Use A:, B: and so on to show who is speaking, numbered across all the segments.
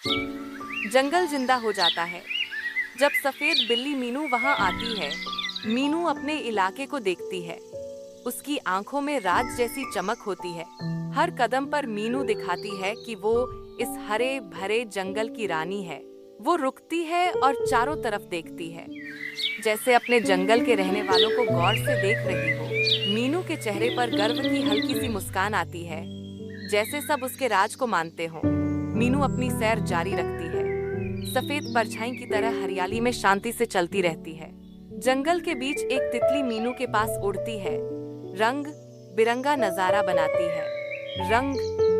A: जंगल जिंदा हो जाता है। जब सफेद बिल्ली मीनू वहां आती है, मीनू अपने इलाके को देखती है। उसकी आंखों में राज जैसी चमक होती है। हर कदम पर मीनू दिखाती है कि वो इस हरे भरे जंगल की रानी है। वो रुकती है और चारों तरफ देखती है, जैसे अपने जंगल के रहने वालों को गौर से देख रही हो। मीनू के चेहरे पर गर्व की हल्की सी मुस्कान आती है, जैसे सब उसके राज को मानते हों। मीनू अपनी सैर जारी रखती है, सफेद परछाई की तरह हरियाली में शांति से चलती रहती है। जंगल के बीच एक तितली मीनू के पास उड़ती है, रंग बिरंगा नजारा बनाती है। रंग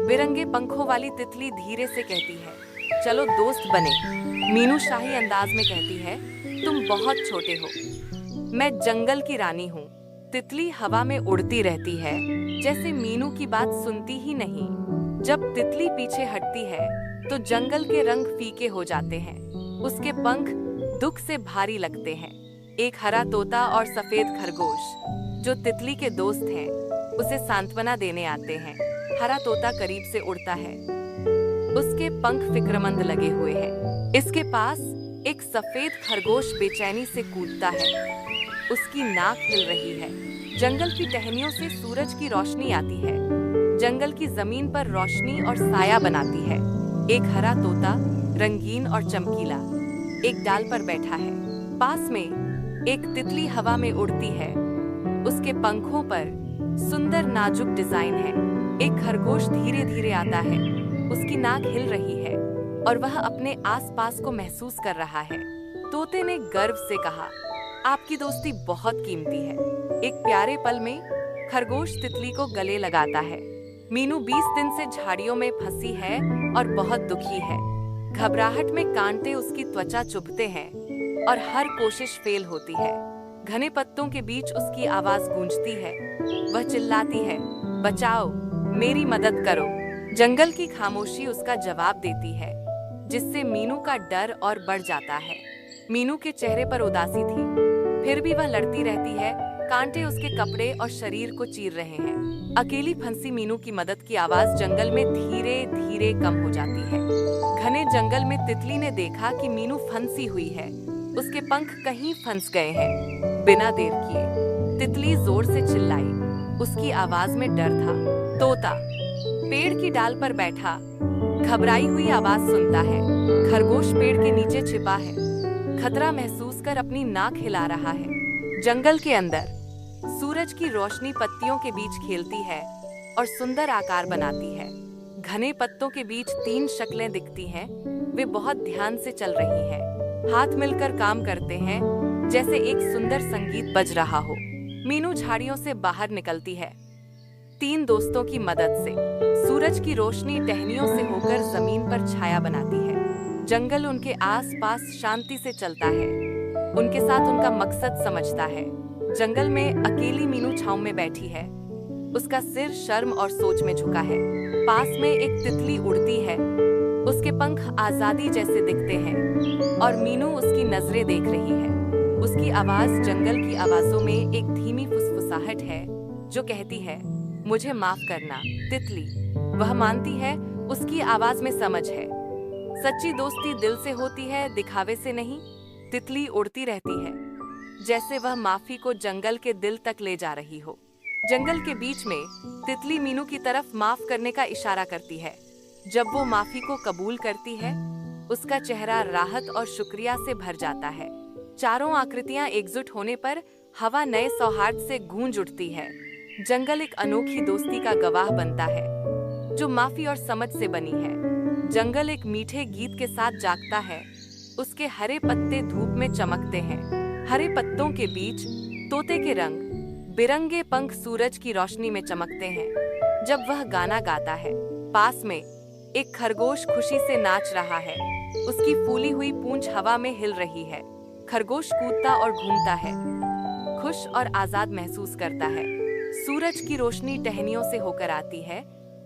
A: बिरंगे पंखों वाली तितली धीरे से कहती है, चलो दोस्त बने। मीनू शाही अंदाज में कहती है, तुम बहुत छोटे हो, मैं जंगल की रानी हूँ। तितली हवा में उड़ती रहती है, जैसे मीनू की बात सुनती ही नहीं। जब तितली पीछे हटती है तो जंगल के रंग फीके हो जाते हैं। उसके पंख दुख से भारी लगते हैं। एक हरा तोता और सफेद खरगोश, जो तितली के दोस्त हैं, उसे सांत्वना देने आते हैं। हरा तोता करीब से उड़ता है, उसके पंख फिक्रमंद लगे हुए हैं। इसके पास एक सफेद खरगोश बेचैनी से कूदता है, उसकी नाक हिल रही है। जंगल की टहनियों से सूरज की रोशनी आती है, जंगल की जमीन पर रोशनी और साया बनाती है। एक हरा तोता, रंगीन और चमकीला, एक डाल पर बैठा है। पास में एक तितली हवा में उड़ती है, उसके पंखों पर सुंदर नाजुक डिजाइन है। एक खरगोश धीरे धीरे आता है, उसकी नाक हिल रही है और वह अपने आसपास को महसूस कर रहा है। तोते ने गर्व से कहा, आपकी दोस्ती बहुत कीमती है। एक प्यारे पल में खरगोश तितली को गले लगाता है। मीनू 20 दिन से झाड़ियों में फंसी है और बहुत दुखी है। घबराहट में कांटे उसकी त्वचा चुभते हैं और हर कोशिश फेल होती है। घने पत्तों के बीच उसकी आवाज गूंजती है। वह चिल्लाती है, बचाओ, मेरी मदद करो। जंगल की खामोशी उसका जवाब देती है, जिससे मीनू का डर और बढ़ जाता है। मीनू के चेहरे पर उदासी थी, फिर भी वह लड़ती रहती है। कांटे उसके कपड़े और शरीर को चीर रहे हैं। अकेली फंसी मीनू की मदद की आवाज जंगल में धीरे धीरे कम हो जाती है। घने जंगल में तितली ने देखा कि मीनू फंसी हुई है, उसके पंख कहीं फंस गए हैं। बिना देर किए तितली जोर से चिल्लाई, उसकी आवाज में डर था। तोता पेड़ की डाल पर बैठा घबराई हुई आवाज सुनता है। खरगोश पेड़ के नीचे छिपा है, खतरा महसूस कर अपनी नाक हिला रहा है। जंगल के अंदर सूरज की रोशनी पत्तियों के बीच खेलती है और सुंदर आकार बनाती है। घने पत्तों के बीच 3 शक्लें दिखती हैं, वे बहुत ध्यान से चल रही हैं। हाथ मिलकर काम करते हैं, जैसे एक सुंदर संगीत बज रहा हो। मीनू झाड़ियों से बाहर निकलती है, 3 दोस्तों की मदद से। सूरज की रोशनी टहनियों से होकर जमीन पर छाया बनाती है। जंगल उनके आसपास शांति से चलता है, उनके साथ उनका मकसद समझता है। जंगल में अकेली मीनू छांव में बैठी है, उसका सिर शर्म और सोच में झुका है। पास में एक तितली उड़ती है, उसके पंख आजादी जैसे दिखते हैं और मीनू उसकी नजरें देख रही है। उसकी आवाज जंगल की आवाजों में एक धीमी फुसफुसाहट है, जो कहती है, मुझे माफ करना तितली। वह मानती है, उसकी आवाज में समझ है। सच्ची दोस्ती दिल से होती है, दिखावे से नहीं। तितली उड़ती रहती है, जैसे वह माफी को जंगल के दिल तक ले जा रही हो। जंगल के बीच में तितली मीनू की तरफ माफ करने का इशारा करती है। जब वो माफी को कबूल करती है, उसका चेहरा राहत और शुक्रिया से भर जाता है। चारों आकृतियां एकजुट होने पर हवा नए सौहार्द से गूंज उठती है। जंगल एक अनोखी दोस्ती का गवाह बनता है, जो माफी और समझ से बनी है। जंगल एक मीठे गीत के साथ जागता है, उसके हरे पत्ते धूप में चमकते हैं। हरे पत्तों के बीच तोते के रंग बिरंगे पंख सूरज की रोशनी में चमकते हैं जब वह गाना गाता है। पास में एक खरगोश खुशी से नाच रहा है, उसकी फूली हुई पूंछ हवा में हिल रही है। खरगोश कूदता और घूमता है, खुश और आजाद महसूस करता है। सूरज की रोशनी टहनियों से होकर आती है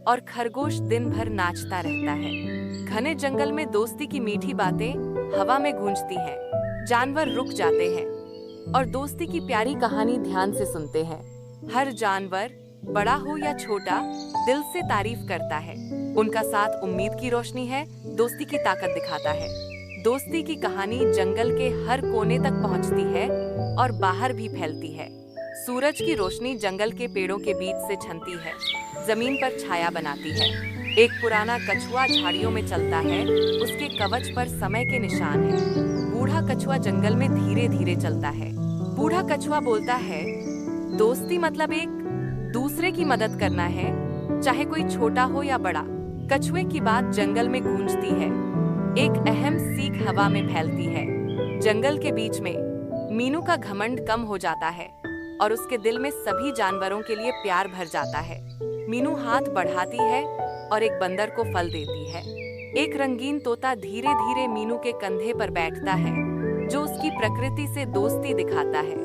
A: और खरगोश दिन भर नाचता रहता है। घने जंगल में दोस्ती की मीठी बातें हवा में गूंजती हैं। जानवर रुक जाते हैं और दोस्ती की प्यारी कहानी ध्यान से सुनते हैं। हर जानवर, बड़ा हो या छोटा, दिल से तारीफ करता है। उनका साथ उम्मीद की रोशनी है, दोस्ती की ताकत दिखाता है। दोस्ती की कहानी जंगल के हर कोने तक पहुंचती है और बाहर भी फैलती है। सूरज की रोशनी जंगल के पेड़ों के बीच से छनती है, जमीन पर छाया बनाती है। एक पुराना कछुआ झाड़ियों में चलता है, उसके कवच पर समय के निशान हैं। बूढ़ा कछुआ जंगल में धीरे धीरे चलता है। बूढ़ा कछुआ बोलता है, दोस्ती मतलब एक दूसरे की मदद करना है, चाहे कोई छोटा हो या बड़ा। कछुए की बात जंगल में गूंजती है। एक अहम सीख हवा में फैलती है। जंगल के बीच में मीनू का घमंड कम हो जाता है और उसके दिल में सभी जानवरों के लिए प्यार भर जाता है। मीनू हाथ बढ़ाती है और एक बंदर को फल देती है। एक रंगीन तोता धीरे धीरे मीनू के कंधे पर बैठता है, जो उसकी प्रकृति से दोस्ती दिखाता है।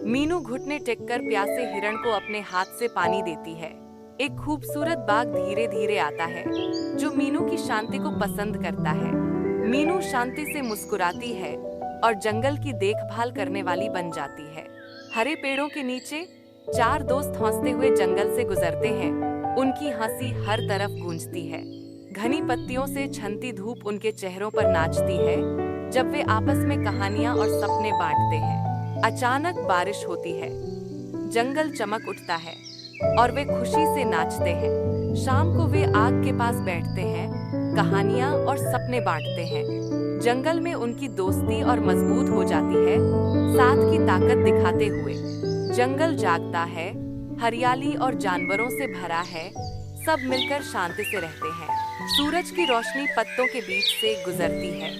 A: मीनू घुटने टेककर प्यासे हिरण को अपने हाथ से पानी देती है। एक खूबसूरत बाघ धीरे धीरे आता है, जो मीनू की शांति को पसंद करता है। मीनू शांति से मुस्कुराती है और जंगल की देखभाल करने वाली बन जाती है। हरे पेड़ों के नीचे 4 दोस्त हंसते हुए जंगल से गुजरते हैं। उनकी हंसी हर तरफ गूंजती है। घनी पत्तियों से छनती धूप उनके चेहरों पर नाचती है जब वे आपस में कहानियां और सपने बांटते हैं। अचानक बारिश होती है, जंगल चमक उठता है और वे खुशी से नाचते हैं। शाम को वे आग के पास बैठते हैं, कहानियां और सपने बांटते हैं। जंगल में उनकी दोस्ती और मजबूत हो जाती है, साथ की ताकत दिखाते हुए। जंगल जागता है, हरियाली और जानवरों से भरा है, सब मिलकर शांति से रहते हैं। सूरज की रोशनी पत्तों के बीच से गुजरती है,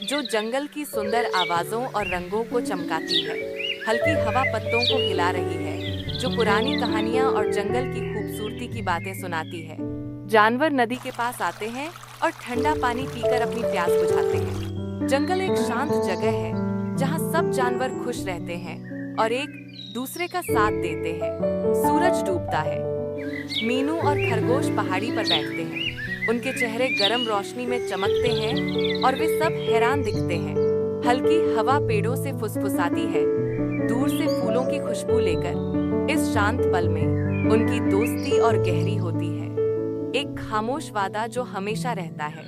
A: जो जंगल की सुंदर आवाजों और रंगों को चमकाती है। हल्की हवा पत्तों को हिला रही है, जो पुरानी कहानियां और जंगल की खूबसूरती की बातें सुनाती है। जानवर नदी के पास आते हैं और ठंडा पानी पीकर अपनी प्यास बुझाते हैं। जंगल एक शांत जगह है, जहां सब जानवर खुश रहते हैं और एक दूसरे का साथ देते हैं। सूरज डूबता है। मीनू और खरगोश पहाड़ी पर बैठते हैं। उनके चेहरे गर्म रोशनी में चमकते हैं और वे सब हैरान दिखते हैं। हल्की हवा पेड़ों से फुसफुसाती है, दूर से फूलों की खुशबू लेकर। इस शांत पल में उनकी दोस्ती और गहरी होती है, एक खामोश वादा जो हमेशा रहता है।